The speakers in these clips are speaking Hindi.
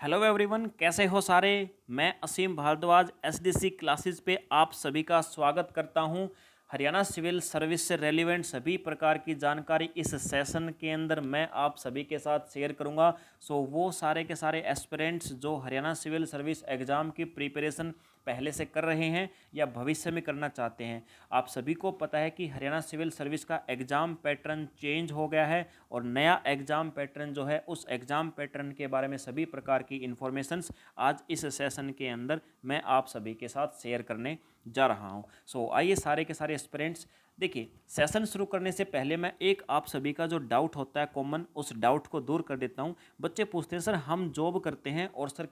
हेलो एवरीवन, कैसे हो सारे। मैं असीम भारद्वाज एसडीसी क्लासेस पे आप सभी का स्वागत करता हूं। हरियाणा सिविल सर्विस से रेलिवेंट सभी प्रकार की जानकारी इस सेशन के अंदर मैं आप सभी के साथ शेयर करूंगा। वो सारे के सारे एस्पिरेंट्स जो हरियाणा सिविल सर्विस एग्ज़ाम की प्रिपरेशन पहले से कर रहे हैं या भविष्य में करना चाहते हैं, आप सभी को पता है कि हरियाणा सिविल सर्विस का एग्ज़ाम पैटर्न चेंज हो गया है और नया एग्ज़ाम पैटर्न जो है उस एग्ज़ाम पैटर्न के बारे में सभी प्रकार की इन्फॉर्मेशंस आज इस सेशन के अंदर मैं आप सभी के साथ शेयर करने जा रहा हूं। आइए सारे के सारे एस्पिरेंट्स, देखिए सेशन शुरू करने से पहले मैं एक आप सभी का जो डाउट होता है कॉमन, उस डाउट को दूर कर देता हूं। बच्चे पूछते हैं सर हम जॉब करते हैं और सर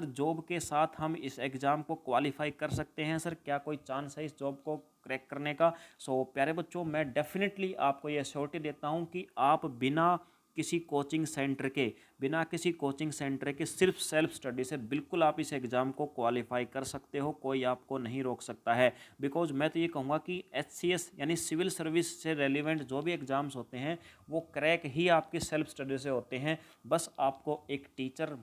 जॉब के साथ हम इस एग्ज़ाम को क्वालिफाई कर सकते हैं, सर क्या कोई चांस है इस जॉब को क्रैक करने का। प्यारे बच्चों, मैं डेफिनेटली आपको ये श्योरिटी देता हूँ कि आप बिना किसी कोचिंग सेंटर के सिर्फ सेल्फ स्टडी से बिल्कुल आप इस एग्ज़ाम को क्वालिफाई कर सकते हो, कोई आपको नहीं रोक सकता है। बिकॉज मैं तो ये कहूँगा कि HCS यानी सिविल सर्विस से रेलिवेंट जो भी एग्ज़ाम्स होते हैं वो क्रैक ही आपकी सेल्फ स्टडी से होते हैं। बस आपको एक टीचर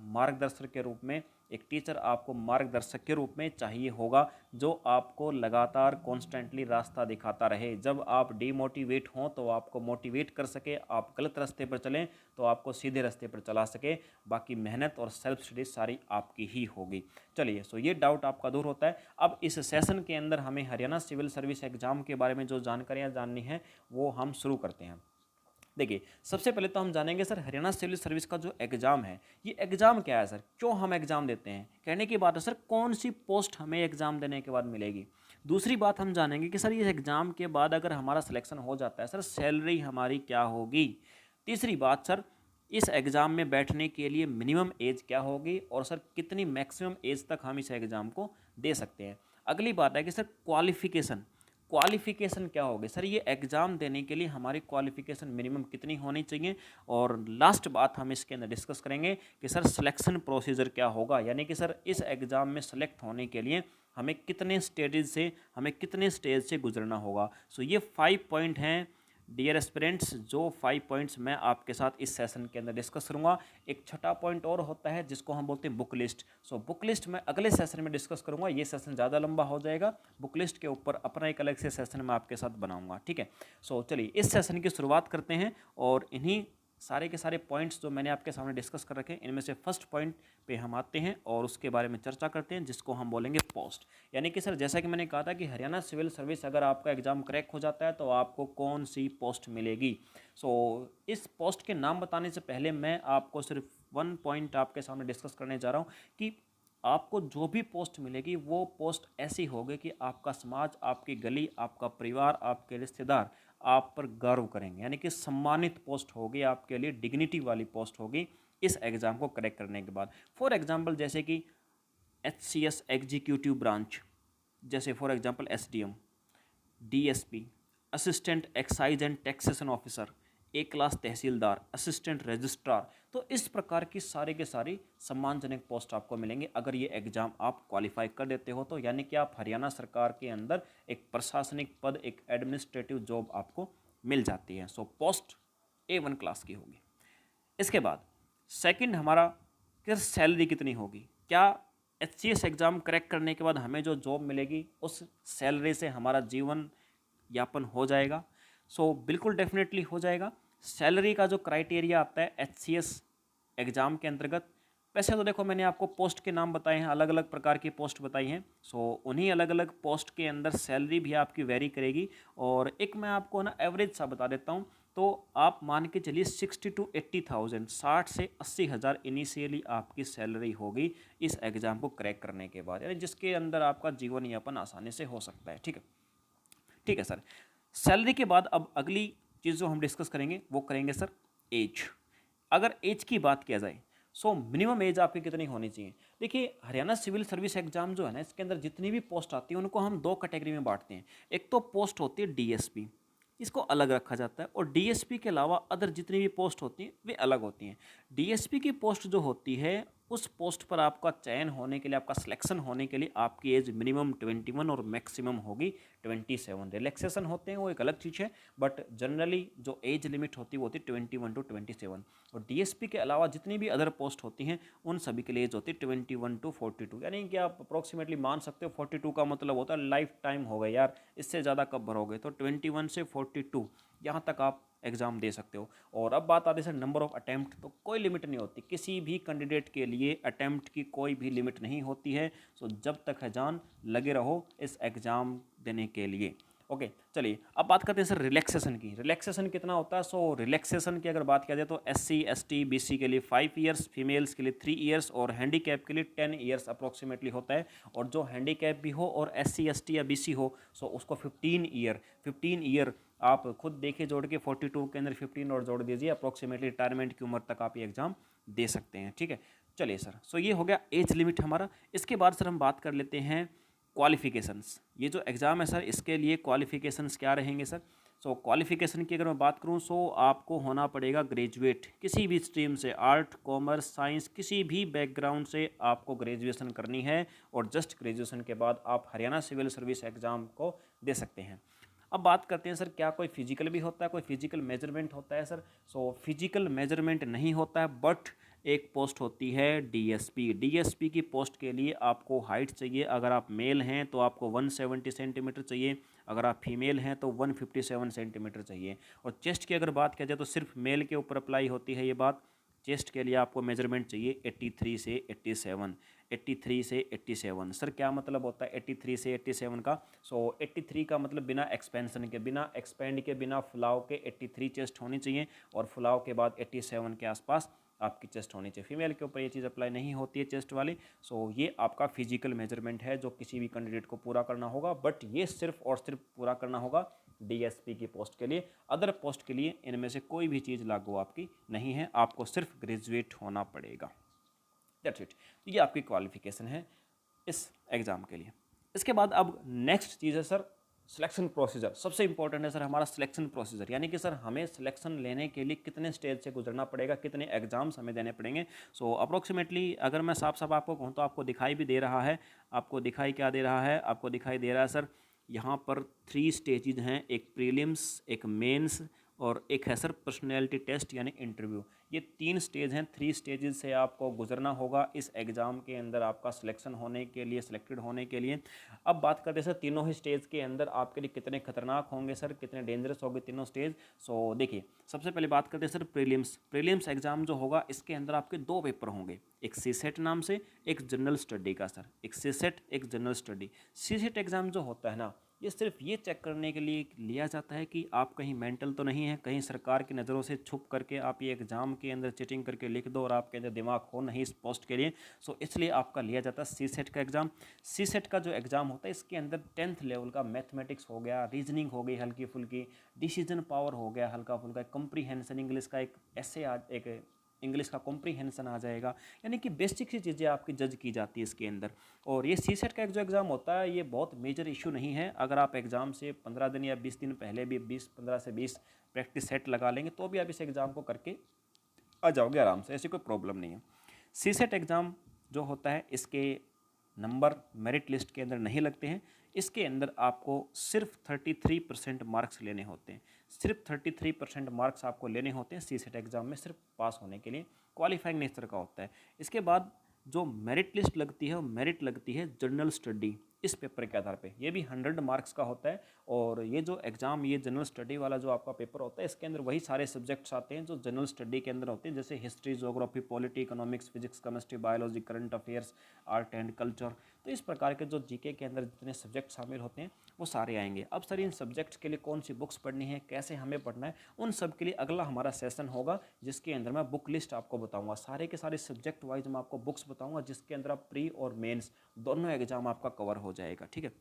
आपको मार्गदर्शक के रूप में चाहिए होगा जो आपको लगातार कॉन्स्टेंटली रास्ता दिखाता रहे। जब आप डीमोटिवेट हों तो आपको मोटिवेट कर सके, आप गलत रास्ते पर चलें तो आपको सीधे रास्ते पर चला सके। बाकी मेहनत और सेल्फ स्टडी सारी आपकी ही होगी। चलिए, ये डाउट आपका दूर होता है। अब इस सेशन के अंदर हमें हरियाणा सिविल सर्विस एग्जाम के बारे में जो जानकारियाँ जाननी है वो हम शुरू करते हैं। देखिए, सबसे पहले तो हम जानेंगे सर हरियाणा सिविल सर्विस का जो एग्ज़ाम है, ये एग्ज़ाम क्या है सर, क्यों हम एग्ज़ाम देते हैं। कहने की बात है सर, कौन सी पोस्ट हमें एग्ज़ाम देने के बाद मिलेगी। दूसरी बात हम जानेंगे कि सर ये एग्ज़ाम के बाद अगर हमारा सिलेक्शन हो जाता है सर सैलरी हमारी क्या होगी। तीसरी बात सर, इस एग्ज़ाम में बैठने के लिए मिनिमम एज क्या होगी और सर कितनी मैक्सिमम एज तक हम इस एग्ज़ाम को दे सकते हैं। अगली बात है कि सर क्वालिफ़िकेशन क्या होगी, सर ये एग्ज़ाम देने के लिए हमारी क्वालिफ़िकेशन मिनिमम कितनी होनी चाहिए। और लास्ट बात हम इसके अंदर डिस्कस करेंगे कि सर सिलेक्शन प्रोसीजर क्या होगा, यानी कि सर इस एग्ज़ाम में सेलेक्ट होने के लिए हमें कितने स्टेज से गुजरना होगा। ये 5 पॉइंट हैं डियर एस्पिरेंट्स, जो 5 पॉइंट्स मैं आपके साथ इस सेशन के अंदर डिस्कस करूंगा। एक छठा पॉइंट और होता है जिसको हम बोलते हैं बुक लिस्ट। बुक लिस्ट मैं अगले सेशन में डिस्कस करूंगा, ये सेशन ज़्यादा लंबा हो जाएगा। बुक लिस्ट के ऊपर अपना एक अलग से सेशन मैं आपके साथ बनाऊंगा, ठीक है। चलिए इस सेशन की शुरुआत करते हैं और इन्हीं सारे के सारे पॉइंट्स जो मैंने आपके सामने डिस्कस कर रखे हैं इनमें से फर्स्ट पॉइंट पे हम आते हैं और उसके बारे में चर्चा करते हैं, जिसको हम बोलेंगे पोस्ट। यानी कि सर जैसा कि मैंने कहा था कि हरियाणा सिविल सर्विस अगर आपका एग्ज़ाम क्रैक हो जाता है तो आपको कौन सी पोस्ट मिलेगी। इस पोस्ट के नाम बताने से पहले मैं आपको सिर्फ 1 पॉइंट आपके सामने डिस्कस करने जा रहा हूँ कि आपको जो भी पोस्ट मिलेगी वो पोस्ट ऐसी होगी कि आपका समाज, आपकी गली, आपका परिवार, आपके रिश्तेदार आप पर गर्व करेंगे। यानी कि सम्मानित पोस्ट होगी, आपके लिए डिग्निटी वाली पोस्ट होगी इस एग्ज़ाम को क्रैक करने के बाद। फॉर एग्जांपल जैसे कि HCS एग्जीक्यूटिव ब्रांच, जैसे for example SDM, DSP, assistant excise and taxation officer, A class tehsildar, assistant registrar. तो इस प्रकार की सारी के सारी सम्मानजनक पोस्ट आपको मिलेंगे अगर ये एग्ज़ाम आप क्वालिफाई कर देते हो तो। यानी कि आप हरियाणा सरकार के अंदर एक प्रशासनिक पद, एक एडमिनिस्ट्रेटिव जॉब आपको मिल जाती है। पोस्ट A1 क्लास की होगी। इसके बाद सेकंड हमारा कि सैलरी कितनी होगी। क्या HCS एग्ज़ाम क्रैक करने के बाद हमें जो जॉब मिलेगी उस सैलरी से हमारा जीवन यापन हो जाएगा। बिल्कुल डेफिनेटली हो जाएगा। सैलरी का जो क्राइटेरिया आता है HCS एग्ज़ाम के अंतर्गत, वैसे तो देखो मैंने आपको पोस्ट के नाम बताए हैं, अलग अलग प्रकार की पोस्ट बताई हैं। उन्हीं अलग अलग पोस्ट के अंदर सैलरी भी आपकी वेरी करेगी। और एक मैं आपको ना एवरेज सा बता देता हूँ, तो आप मान के चलिए 60 to 80,000, 60 से 80,000 इनिशियली आपकी सैलरी होगी इस एग्ज़ाम को क्रैक करने के बाद, यानी जिसके अंदर आपका जीवन यापन आसानी से हो सकता है, ठीक है। ठीक है सर, सैलरी के बाद अब अगली चीज़ जो हम डिस्कस करेंगे वो करेंगे सर एज। अगर एज की बात किया जाए मिनिमम एज आपकी कितनी होनी चाहिए। देखिए हरियाणा सिविल सर्विस एग्जाम जो है ना, इसके अंदर जितनी भी पोस्ट आती है उनको हम 2 कैटेगरी में बांटते हैं। एक तो पोस्ट होती है DSP, इसको अलग रखा जाता है, और DSP के अलावा अदर जितनी भी पोस्ट होती हैं वे अलग होती हैं। DSP की पोस्ट जो होती है उस पोस्ट पर आपका चयन होने के लिए, आपका सिलेक्शन होने के लिए आपकी एज मिनिमम 21 और मैक्सिमम होगी 27। रिलैक्सेशन होते हैं वो एक अलग चीज़ है, बट जनरली जो एज लिमिट होती है वो होती है 21 to 27। और डीएसपी के अलावा जितनी भी अदर पोस्ट होती हैं उन सभी के लिए एज होती है 21 to 42। यानी कि आप अप्रोक्सीमेटली मान सकते हो 42 का मतलब होता है लाइफ टाइम हो गए यार, इससे ज़्यादा कब भरोगे। तो 21 से 42 यहाँ तक आप एग्ज़ाम दे सकते हो। और अब बात आती है सर नंबर ऑफ अटैम्प्ट, तो कोई लिमिट नहीं होती किसी भी कैंडिडेट के लिए, अटैम्प्ट की कोई भी लिमिट नहीं होती है। सो जब तक है जान लगे रहो इस एग्ज़ाम देने के लिए। ओके चलिए अब बात करते हैं सर रिलैक्सेशन की। रिलैक्सेशन कितना होता है? सो रिलैक्सेशन की अगर बात किया जाए तो SC ST BC के लिए 5 ईयर्स, फीमेल्स के लिए 3 ईयर्स और हैंडीकैप के लिए 10 ईयर्स अप्रोक्सीमेटली होता है। और जो हैंडीकैप भी हो और SC ST या BC हो सो उसको 15 ईयर आप खुद देखिए जोड़ के 42 के अंदर 15 और जोड़ दीजिए, अप्रोक्सीमेटली रिटायरमेंट की उम्र तक आप ये एग्ज़ाम दे सकते हैं। ठीक है चलिए सर, सो ये हो गया एज लिमिट हमारा। इसके बाद सर हम बात कर लेते हैं क्वालिफिकेशंस। ये जो एग्ज़ाम है सर इसके लिए क्वालिफिकेशंस क्या रहेंगे सर? सो क्वालिफिकेशन की अगर मैं बात करूँ सो आपको होना पड़ेगा ग्रेजुएट किसी भी स्ट्रीम से, आर्ट कॉमर्स साइंस किसी भी बैकग्राउंड से आपको ग्रेजुएशन करनी है। और जस्ट ग्रेजुएशन के बाद आप हरियाणा सिविल सर्विस एग्ज़ाम को दे सकते हैं। अब बात करते हैं सर क्या कोई फिजिकल भी होता है, कोई फिजिकल मेजरमेंट होता है सर? सो फिजिकल मेजरमेंट नहीं होता है, बट एक पोस्ट होती है डीएसपी। डीएसपी की पोस्ट के लिए आपको हाइट चाहिए। अगर आप मेल हैं तो आपको 170 सेंटीमीटर चाहिए, अगर आप फीमेल हैं तो 157 सेंटीमीटर चाहिए। और चेस्ट की अगर बात किया जाए तो सिर्फ मेल के ऊपर अप्लाई होती है ये बात। चेस्ट के लिए आपको मेजरमेंट चाहिए 83 से 87, 83 से 87। सर क्या मतलब होता है 83 से 87 का? सो 83 का मतलब बिना एक्सपेंशन के, बिना एक्सपेंड के, बिना फुलाव के 83 चेस्ट होनी चाहिए। और फुलाव के बाद 87 के आसपास आपकी चेस्ट होनी चाहिए। फीमेल के ऊपर ये चीज़ अप्लाई नहीं होती है चेस्ट वाली। सो ये आपका फिजिकल मेजरमेंट है जो किसी भी कैंडिडेट को पूरा करना होगा, बट ये सिर्फ और सिर्फ पूरा करना होगा डीएसपी की पोस्ट के लिए। अदर पोस्ट के लिए इनमें से कोई भी चीज़ लागू आपकी नहीं है, आपको सिर्फ ग्रेजुएट होना पड़ेगा। That's it. ये आपकी क्वालिफिकेशन है इस एग्ज़ाम के लिए। इसके बाद अब नेक्स्ट चीज़ है सर सिलेक्शन प्रोसीजर। सबसे इंपॉर्टेंट है सर हमारा सिलेक्शन प्रोसीजर, यानी कि सर हमें सिलेक्शन लेने के लिए कितने स्टेज से गुजरना पड़ेगा, कितने एग्जाम्स हमें देने पड़ेंगे। सो अप्रोक्सीमेटली अगर मैं साफ साफ आपको कहूँ तो आपको दिखाई भी दे रहा है, आपको दिखाई क्या दे रहा है? आपको दिखाई दे रहा है सर यहाँ पर 3 स्टेजेज हैं, एक प्रीलिम्स, एक मेंस और एक है सर पर्सनैलिटी टेस्ट यानी इंटरव्यू। ये 3 स्टेज हैं, 3 स्टेजेस से आपको गुजरना होगा इस एग्ज़ाम के अंदर आपका सिलेक्शन होने के लिए, सिलेक्टेड होने के लिए। अब बात करते हैं सर तीनों ही स्टेज के अंदर आपके लिए कितने खतरनाक होंगे सर, कितने डेंजरस होंगे तीनों स्टेज। सो देखिए सबसे पहले बात करते हैं सर प्रीलिम्स। प्रीलिम्स एग्ज़ाम जो होगा इसके अंदर आपके 2 पेपर होंगे, एक सीसेट नाम से, एक जनरल स्टडी का सर, एक सीसेट एक जनरल स्टडी। सीसेट एग्ज़ाम जो होता है ना ये सिर्फ ये चेक करने के लिए लिया जाता है कि आप कहीं मेंटल तो नहीं है, कहीं सरकार की नज़रों से छुप करके आप ये एग्ज़ाम के अंदर चीटिंग करके लिख दो और आपके अंदर दिमाग हो नहीं इस पोस्ट के लिए। सो इसलिए आपका लिया जाता है सीसेट का एग्ज़ाम। सीसेट का जो एग्ज़ाम होता है इसके अंदर 10th लेवल का मैथमेटिक्स हो गया, रीजनिंग हो गई हल्की फुल्की, डिसीजन पावर हो गया हल्का फुल्का, कॉम्प्रीहेंशन इंग्लिश का एक ऐसे एक इंग्लिश का कॉम्प्रीहेंशन आ जाएगा, यानी कि बेसिक सी चीज़ें आपकी जज की जाती है इसके अंदर। और ये सीसेट का एक जो एग्ज़ाम होता है ये बहुत मेजर इशू नहीं है। अगर आप एग्ज़ाम से 15 दिन या 20 दिन पहले भी 15 से 20 प्रैक्टिस सेट लगा लेंगे तो भी आप इस एग्ज़ाम को करके आ जाओगे आराम से, ऐसी कोई प्रॉब्लम नहीं है। सीसेट एग्ज़ाम जो होता है इसके नंबर मेरिट लिस्ट के अंदर नहीं लगते हैं, इसके अंदर आपको सिर्फ 33% मार्क्स लेने होते हैं। सिर्फ 33% मार्क्स आपको लेने होते हैं सीसेट एग्ज़ाम में सिर्फ पास होने के लिए, क्वालिफाइंग नेचर का होता है। इसके बाद जो मेरिट लिस्ट लगती है वो मेरिट लगती है जनरल स्टडी इस पेपर के आधार पे, ये भी 100 मार्क्स का होता है। और ये जो एग्ज़ाम, ये जनरल स्टडी वाला जो आपका पेपर होता है इसके अंदर वही सारे सब्जेक्ट्स आते हैं जो जनरल स्टडी के अंदर होते हैं, जैसे history, geography, polity, economics, physics, chemistry, biology, current affairs, art and culture. तो इस प्रकार के जो जीके के अंदर जितने सब्जेक्ट शामिल होते हैं वो सारे आएंगे। अब सर इन सब्जेक्ट्स के लिए कौन सी बुक्स पढ़नी है, कैसे हमें पढ़ना है, उन सब के लिए अगला हमारा सेशन होगा जिसके अंदर मैं बुक लिस्ट आपको बताऊंगा। सारे के सारे सब्जेक्ट वाइज मैं आपको बुक्स बताऊंगा जिसके अंदर आप प्री और मेंस दोनों एग्जाम आपका कवर हो जाएगा। ठीक है,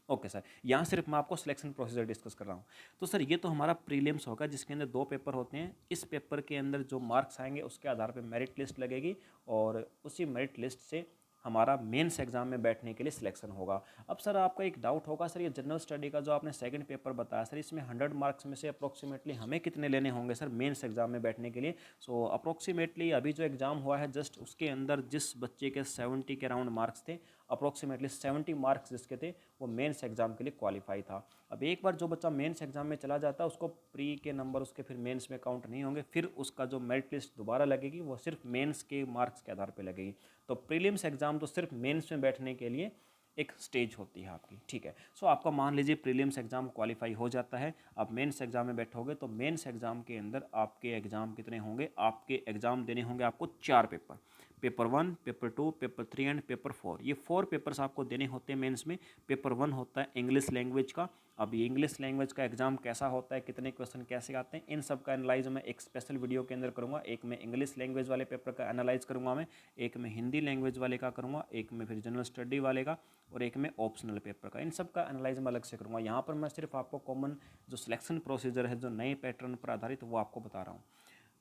ओके सर। यहाँ सिर्फ मैं आपको सिलेक्शन प्रोसीजर डिस्कस कर रहा हूँ। तो सर ये तो हमारा प्रीलिम्स होगा जिसके अंदर 2 पेपर होते हैं। इस पेपर के अंदर जो मार्क्स आएंगे उसके आधार पर मेरिट लिस्ट लगेगी और उसी मेरिट लिस्ट से हमारा मेंस एग्जाम में बैठने के लिए सिलेक्शन होगा। अब सर आपका एक डाउट होगा, सर ये जनरल स्टडी का जो आपने सेकंड पेपर बताया सर, इसमें 100 मार्क्स में से अप्रोक्सीमेटली हमें कितने लेने होंगे सर मेंस एग्जाम में बैठने के लिए? सो अप्रोक्सीमेटली अभी जो एग्जाम हुआ है जस्ट उसके अंदर जिस बच्चे के 70 के अराउंड मार्क्स थे, अप्रोक्सीमेटली 70 मार्क्स जिसके थे वो मेंस एग्जाम के लिए क्वालिफाई था। अब एक बार जो बच्चा मेंस एग्जाम में चला जाता है उसको प्री के नंबर उसके फिर मेंस में काउंट नहीं होंगे, फिर उसका जो मेरिट लिस्ट दोबारा लगेगी वो सिर्फ मेंस के मार्क्स के आधार पर लगेगी। तो प्रीलिम्स एग्जाम तो सिर्फ मेंस में बैठने के लिए एक स्टेज होती है आपकी, ठीक है। सो आपका मान लीजिए प्रीलिम्स एग्जाम क्वालिफाई हो जाता है, आप मेंस एग्जाम में बैठोगे तो मेंस एग्जाम के अंदर आपके एग्जाम कितने होंगे, आपके एग्जाम देने होंगे आपको 4 paper, paper 1, paper 2, paper 3 and paper 4। ये 4 पेपर्स आपको देने होते हैं मेंस में। पेपर 1 होता है इंग्लिश लैंग्वेज का। अब ये इंग्लिश लैंग्वेज का एग्जाम कैसा होता है, कितने क्वेश्चन कैसे आते हैं, इन सब का एनालाइज मैं एक स्पेशल वीडियो के अंदर करूँगा। एक मैं इंग्लिश लैंग्वेज वाले पेपर का एनालाइज करूँगा मैं, एक मैं हिंदी लैंग्वेज वाले का करूँगा, एक मैं फिर जनरल स्टडी वाले का, और एक में ऑप्शनल पेपर का। इन सब का एनालाइज मैं अलग से करूँगा। यहाँ पर मैं सिर्फ आपको कॉमन जो सिलेक्शन प्रोसीजर है जो नए पैटर्न पर आधारित वो आपको बता रहा हूँ।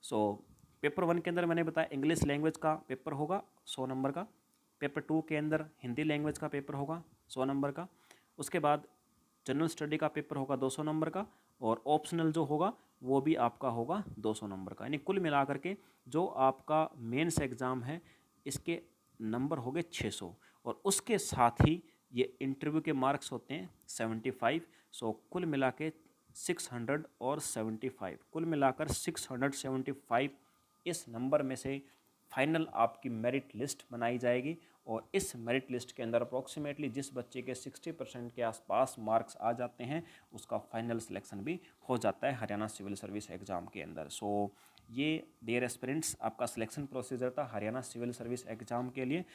सो पेपर 1 के अंदर मैंने बताया इंग्लिश लैंग्वेज का पेपर होगा 100 नंबर का। पेपर 2 के अंदर हिंदी लैंग्वेज का पेपर होगा 100 नंबर का। उसके बाद जनरल स्टडी का पेपर होगा 200 नंबर का, और ऑप्शनल जो होगा वो भी आपका होगा 200 नंबर का। यानी कुल मिलाकर के जो आपका मेंस एग्ज़ाम है इसके नंबर हो गए 600, और उसके साथ ही ये इंटरव्यू के मार्क्स होते हैं 75। सो कुल मिला के 600 और 75, कुल मिलाकर 675 इस नंबर में से फाइनल आपकी मेरिट लिस्ट बनाई जाएगी। और इस मेरिट लिस्ट के अंदर अप्रॉक्सीमेटली जिस बच्चे के 60% के आसपास मार्क्स आ जाते हैं उसका फाइनल सिलेक्शन भी हो जाता है हरियाणा सिविल सर्विस एग्ज़ाम के अंदर। सो ये डियर एस्पिरेंट्स आपका सिलेक्शन प्रोसीजर था हरियाणा सिविल सर्विस एग्ज़ाम के लिए।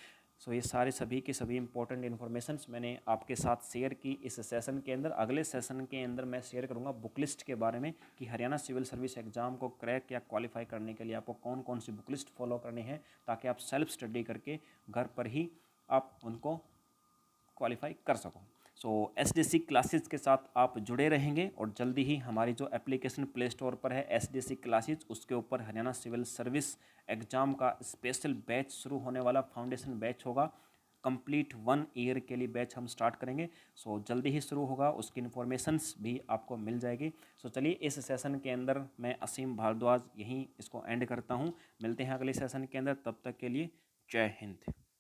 सो ये सारे सभी के सभी इंपॉर्टेंट इन्फॉर्मेशंस मैंने आपके साथ शेयर की इस सेशन के अंदर। अगले सेशन के अंदर मैं शेयर करूंगा बुक लिस्ट के बारे में कि हरियाणा सिविल सर्विस एग्ज़ाम को क्रैक या क्वालिफाई करने के लिए आपको कौन कौन सी बुक लिस्ट फॉलो करनी है, ताकि आप सेल्फ स्टडी करके घर पर ही आप उनको क्वालिफाई कर सको। सो एसडीसी क्लासेस के साथ आप जुड़े रहेंगे, और जल्दी ही हमारी जो एप्लीकेशन प्ले स्टोर पर है एसडीसी क्लासेस उसके ऊपर हरियाणा सिविल सर्विस एग्ज़ाम का स्पेशल बैच शुरू होने वाला, फाउंडेशन बैच होगा। कंप्लीट 1 ईयर के लिए बैच हम स्टार्ट करेंगे। सो जल्दी ही शुरू होगा, उसकी इन्फॉर्मेशंस भी आपको मिल जाएगी। सो चलिए इस सेशन के अंदर मैं असीम भारद्वाज यहीं इसको एंड करता हूँ। मिलते हैं अगले सेशन के अंदर, तब तक के लिए जय हिंद।